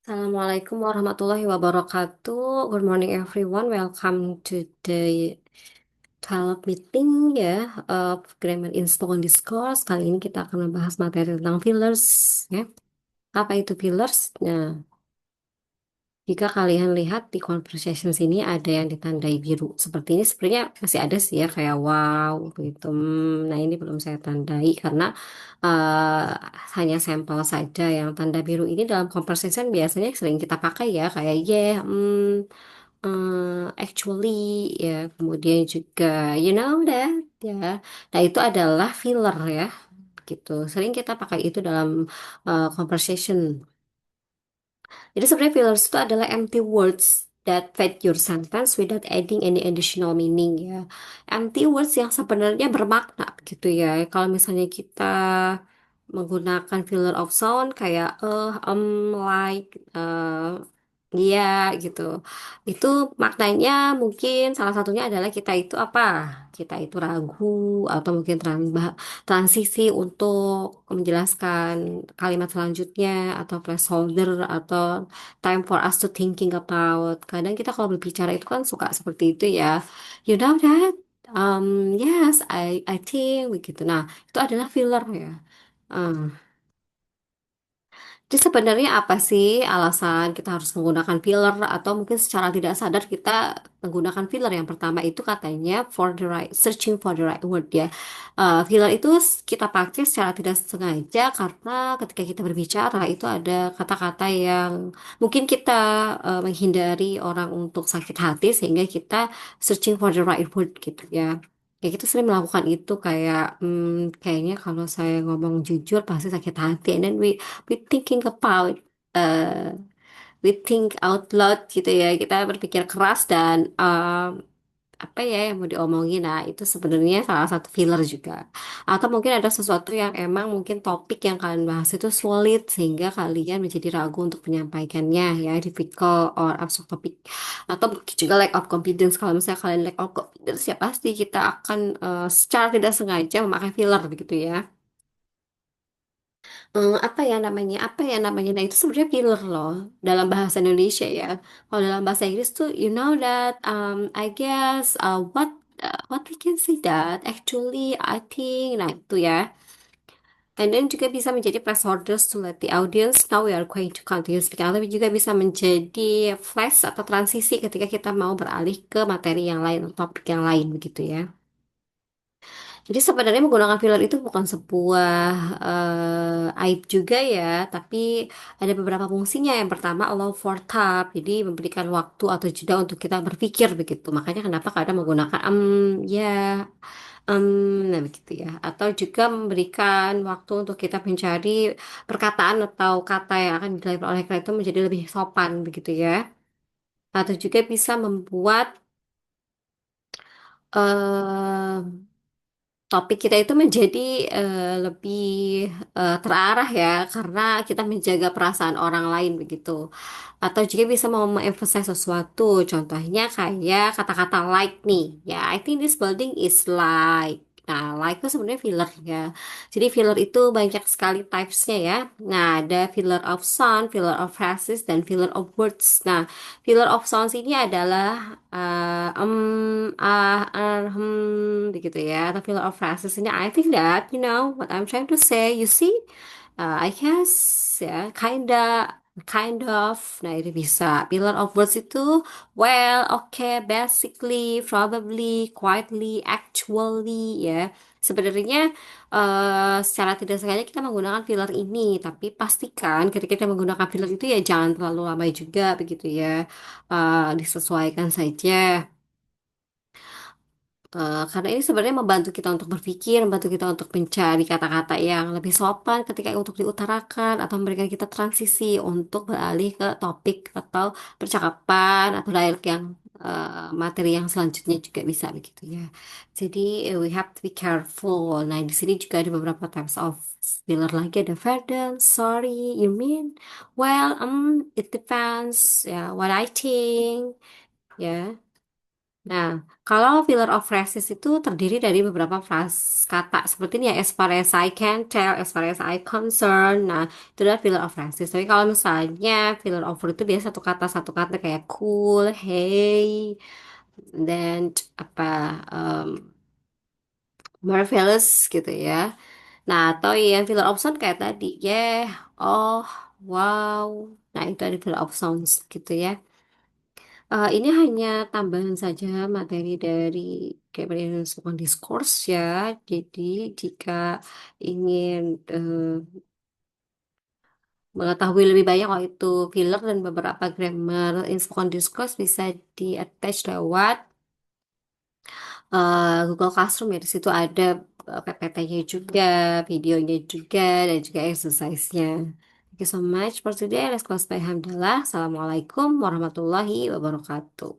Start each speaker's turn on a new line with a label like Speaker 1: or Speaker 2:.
Speaker 1: Assalamualaikum warahmatullahi wabarakatuh. Good morning everyone. Welcome to the 12 meeting ya of Grammar in Spoken Discourse. Kali ini kita akan membahas materi tentang fillers ya. Apa itu fillers? Nah, jika kalian lihat di conversation sini ada yang ditandai biru. Seperti ini sebenarnya masih ada sih ya kayak wow gitu. Nah, ini belum saya tandai karena eh, hanya sampel saja yang tanda biru ini dalam conversation biasanya sering kita pakai ya kayak yeah, actually ya, kemudian juga you know that ya. Nah, itu adalah filler ya gitu. Sering kita pakai itu dalam conversation. Jadi sebenarnya fillers itu adalah empty words that fade your sentence without adding any additional meaning ya. Empty words yang sebenarnya bermakna gitu ya. Kalau misalnya kita menggunakan filler of sound kayak like, iya gitu. Itu maknanya mungkin salah satunya adalah kita itu apa? Kita itu ragu atau mungkin transisi untuk menjelaskan kalimat selanjutnya atau placeholder atau time for us to thinking about. Kadang kita kalau berbicara itu kan suka seperti itu ya. You know that? Yes, I think begitu. Nah, itu adalah filler ya. Um, jadi sebenarnya apa sih alasan kita harus menggunakan filler atau mungkin secara tidak sadar kita menggunakan filler? Yang pertama itu katanya for the right, searching for the right word ya. Filler itu kita pakai secara tidak sengaja karena ketika kita berbicara itu ada kata-kata yang mungkin kita menghindari orang untuk sakit hati sehingga kita searching for the right word gitu ya. Ya kita sering melakukan itu kayak kayaknya kalau saya ngomong jujur pasti sakit hati and then we thinking about uh, we think out loud gitu ya, kita berpikir keras dan apa ya yang mau diomongin. Nah, itu sebenarnya salah satu filler juga, atau mungkin ada sesuatu yang emang mungkin topik yang kalian bahas itu sulit sehingga kalian menjadi ragu untuk menyampaikannya ya, difficult or absurd topik, atau mungkin juga lack of confidence. Kalau misalnya kalian lack of confidence ya pasti kita akan secara tidak sengaja memakai filler begitu ya. Apa ya namanya, nah itu sebenarnya filler loh dalam bahasa Indonesia ya. Kalau dalam bahasa Inggris tuh you know that, I guess, what we can say that actually I think, nah itu ya. And then juga bisa menjadi placeholders to let the audience know we are going to continue speaking, tapi juga bisa menjadi flash atau transisi ketika kita mau beralih ke materi yang lain, topik yang lain begitu ya. Jadi sebenarnya menggunakan filler itu bukan sebuah aib juga ya, tapi ada beberapa fungsinya. Yang pertama allow for thought, jadi memberikan waktu atau jeda untuk kita berpikir begitu. Makanya kenapa kadang menggunakan ya, nah begitu ya. Atau juga memberikan waktu untuk kita mencari perkataan atau kata yang akan dilempar oleh kita itu menjadi lebih sopan begitu ya. Atau juga bisa membuat eh topik kita itu menjadi lebih terarah ya, karena kita menjaga perasaan orang lain begitu. Atau juga bisa mau emphasize sesuatu, contohnya kayak kata-kata like nih ya, I think this building is like. Nah, like itu sebenarnya filler ya. Jadi filler itu banyak sekali typesnya ya. Nah, ada filler of sound, filler of phrases, dan filler of words. Nah, filler of sounds ini adalah begitu ya. Atau filler of phrases ini I think that you know what I'm trying to say. You see, I guess ya, kind of. Nah, itu bisa. Filler of words itu well, okay, basically, probably, quietly, actually ya. Sebenarnya secara tidak sengaja kita menggunakan filler ini, tapi pastikan ketika kita menggunakan filler itu ya jangan terlalu lama juga begitu ya. Disesuaikan saja. Karena ini sebenarnya membantu kita untuk berpikir, membantu kita untuk mencari kata-kata yang lebih sopan ketika untuk diutarakan atau memberikan kita transisi untuk beralih ke topik atau percakapan atau dialog yang materi yang selanjutnya juga bisa begitu ya. Jadi we have to be careful. Nah, di sini juga ada beberapa types of filler lagi, ada pardon, sorry, you mean, well, it depends ya, what I think ya. Nah, kalau filler of phrases itu terdiri dari beberapa kata seperti ini ya, as far as I can tell, as far as I concern. Nah, itu adalah filler of phrases. Tapi kalau misalnya filler of word itu biasa satu kata kayak cool, hey, dan apa marvelous gitu ya. Nah, atau yang filler of sound kayak tadi, yeah, oh, wow. Nah, itu ada filler of sounds gitu ya. Ini hanya tambahan saja materi dari Gabriel Spoken Discourse ya. Jadi jika ingin mengetahui lebih banyak soal itu filler dan beberapa grammar in Spoken Discourse bisa di-attach lewat Google Classroom ya. Di situ ada PPT-nya juga, videonya juga, dan juga exercise-nya. Thank you so much for today. Let's close by Hamdallah. Assalamualaikum warahmatullahi wabarakatuh.